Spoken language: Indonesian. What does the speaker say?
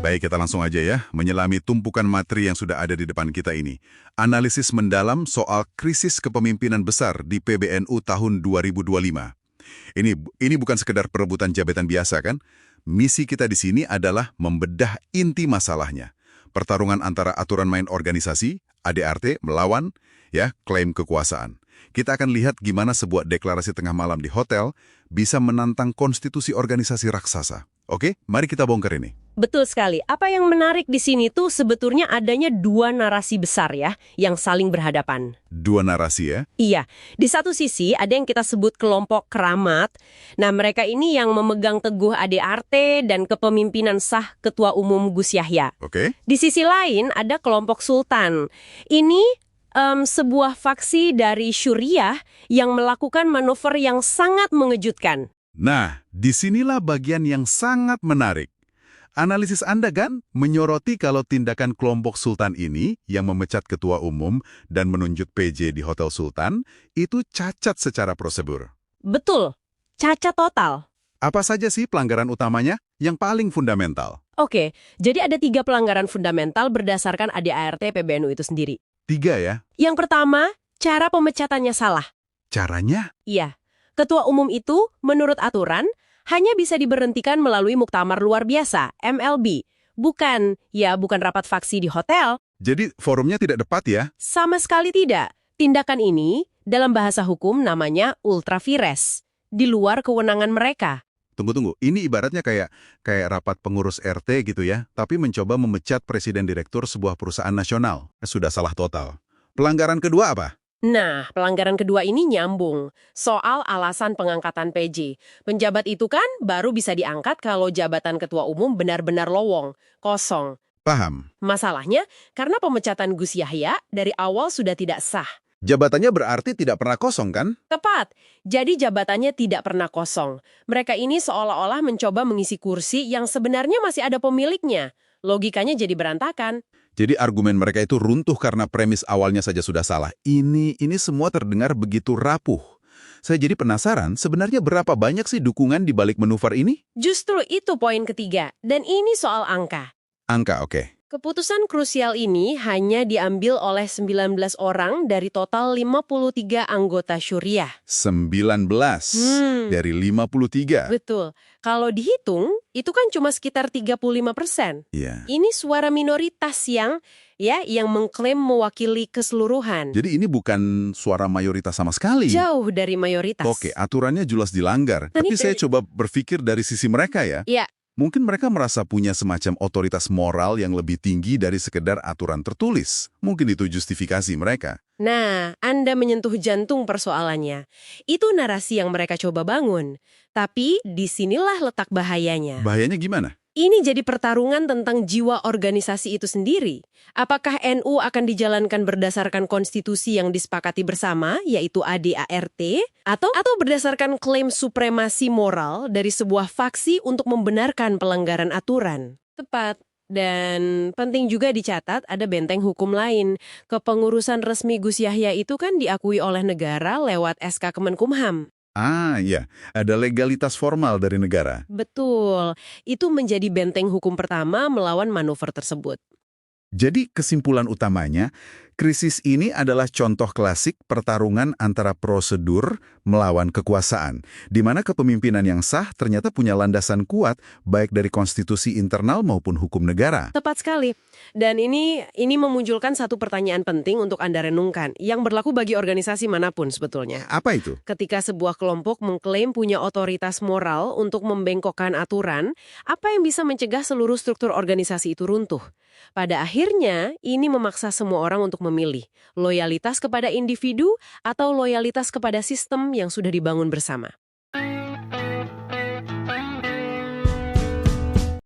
Baik, kita langsung aja ya, menyelami tumpukan materi yang sudah ada di depan kita ini. Analisis mendalam soal krisis kepemimpinan besar di PBNU tahun 2025. Ini bukan sekedar perebutan jabatan biasa kan? Misi kita di sini adalah membedah inti masalahnya. Pertarungan antara aturan main organisasi, ADART, melawan, klaim kekuasaan. Kita akan lihat gimana sebuah deklarasi tengah malam di hotel bisa menantang konstitusi organisasi raksasa. Oke, mari kita bongkar ini. Betul sekali. Apa yang menarik di sini tuh sebetulnya adanya dua narasi besar ya, yang saling berhadapan. Dua narasi ya? Iya. Di satu sisi ada yang kita sebut kelompok keramat. Nah, mereka ini yang memegang teguh ADART dan kepemimpinan sah Ketua Umum Gus Yahya. Oke. Di sisi lain ada kelompok sultan. Ini sebuah faksi dari Syuriah yang melakukan manuver yang sangat mengejutkan. Nah, disinilah bagian yang sangat menarik. Analisis Anda kan menyoroti kalau tindakan kelompok Sultan ini yang memecat ketua umum dan menunjuk PJ di Hotel Sultan itu cacat secara prosedur. Betul, cacat total. Apa saja sih pelanggaran utamanya yang paling fundamental? Oke, jadi ada 3 pelanggaran fundamental berdasarkan ADART PBNU itu sendiri. 3 ya? Yang pertama, cara pemecatannya salah. Caranya? Iya. Ketua umum itu, menurut aturan, hanya bisa diberhentikan melalui muktamar luar biasa, MLB. Bukan rapat faksi di hotel. Jadi forumnya tidak tepat ya? Sama sekali tidak. Tindakan ini, dalam bahasa hukum namanya ultra vires. Di luar kewenangan mereka. Tunggu, ini ibaratnya kayak rapat pengurus RT gitu ya, tapi mencoba memecat presiden direktur sebuah perusahaan nasional. Sudah salah total. Pelanggaran kedua apa? Nah, pelanggaran kedua ini nyambung. Soal alasan pengangkatan PJ. Penjabat itu kan baru bisa diangkat kalau jabatan ketua umum benar-benar lowong, kosong. Paham. Masalahnya, karena pemecatan Gus Yahya dari awal sudah tidak sah. Jabatannya berarti tidak pernah kosong kan? Tepat. Jadi jabatannya tidak pernah kosong. Mereka ini seolah-olah mencoba mengisi kursi yang sebenarnya masih ada pemiliknya. Logikanya jadi berantakan. Jadi argumen mereka itu runtuh karena premis awalnya saja sudah salah. Ini semua terdengar begitu rapuh. Saya jadi penasaran, sebenarnya berapa banyak sih dukungan di balik manuver ini? Justru itu poin ketiga. Dan ini soal angka. Angka, oke. Keputusan krusial ini hanya diambil oleh 19 orang dari total 53 anggota Syuriah. 19 dari 53. Betul. Kalau dihitung, itu kan cuma sekitar 35%. Iya. Ini suara minoritas yang mengklaim mewakili keseluruhan. Jadi ini bukan suara mayoritas sama sekali. Jauh dari mayoritas. Oke, aturannya jelas dilanggar. Tapi saya coba berpikir dari sisi mereka ya. Iya. Mungkin mereka merasa punya semacam otoritas moral yang lebih tinggi dari sekedar aturan tertulis. Mungkin itu justifikasi mereka. Nah, Anda menyentuh jantung persoalannya. Itu narasi yang mereka coba bangun. Tapi disinilah letak bahayanya. Bahayanya gimana? Ini jadi pertarungan tentang jiwa organisasi itu sendiri. Apakah NU akan dijalankan berdasarkan konstitusi yang disepakati bersama, yaitu ADART, atau berdasarkan klaim supremasi moral dari sebuah faksi untuk membenarkan pelanggaran aturan? Tepat. Dan penting juga dicatat ada benteng hukum lain. Kepengurusan resmi Gus Yahya itu kan diakui oleh negara lewat SK Kemenkumham. Iya. Ada legalitas formal dari negara. Betul. Itu menjadi benteng hukum pertama melawan manuver tersebut. Jadi kesimpulan utamanya, krisis ini adalah contoh klasik pertarungan antara prosedur melawan kekuasaan, di mana kepemimpinan yang sah ternyata punya landasan kuat baik dari konstitusi internal maupun hukum negara. Tepat sekali. Dan ini memunculkan satu pertanyaan penting untuk Anda renungkan, yang berlaku bagi organisasi manapun sebetulnya. Apa itu? Ketika sebuah kelompok mengklaim punya otoritas moral untuk membengkokkan aturan, apa yang bisa mencegah seluruh struktur organisasi itu runtuh? Pada akhirnya, ini memaksa semua orang untuk memilih loyalitas kepada individu atau loyalitas kepada sistem yang sudah dibangun bersama.